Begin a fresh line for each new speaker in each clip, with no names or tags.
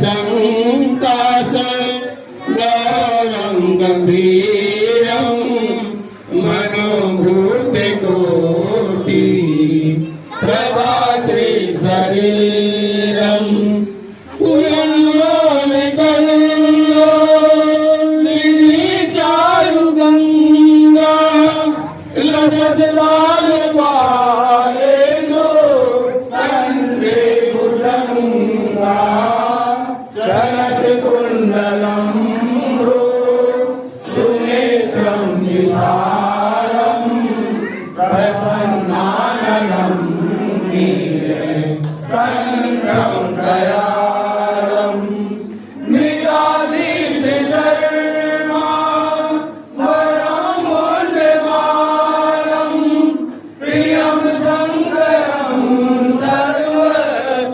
संकाश गौरं गंभीरं मनोभूत कोटि प्रभाश्री शरीरं चारु गंगा लसत लाल चलत कुंडलं सुनेत्रं विशालं प्रसन्नाननं नीलकण्ठं दयालं मृगाधीशचर्मा वरं मूल्यवानं प्रियं शङ्करं सर्वनाथं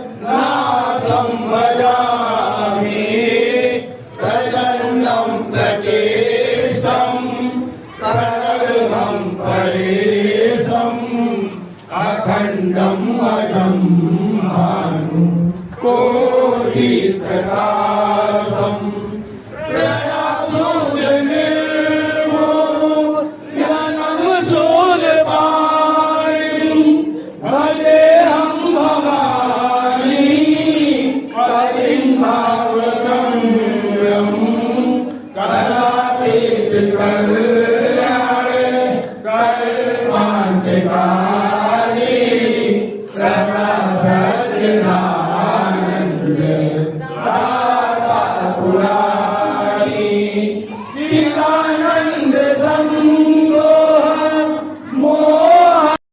भजामि प्रचण्डं प्रचेष्टं प्रगल्भं परेशम् अखण्डं अजं भानु कोटिप्रकाशम् प्रयासोऽयनिर्मूलनं शूलपाणिं भजेऽहं भवानी पतिं भावगम्यं कलातीत कल्याणे कल्पान्तिका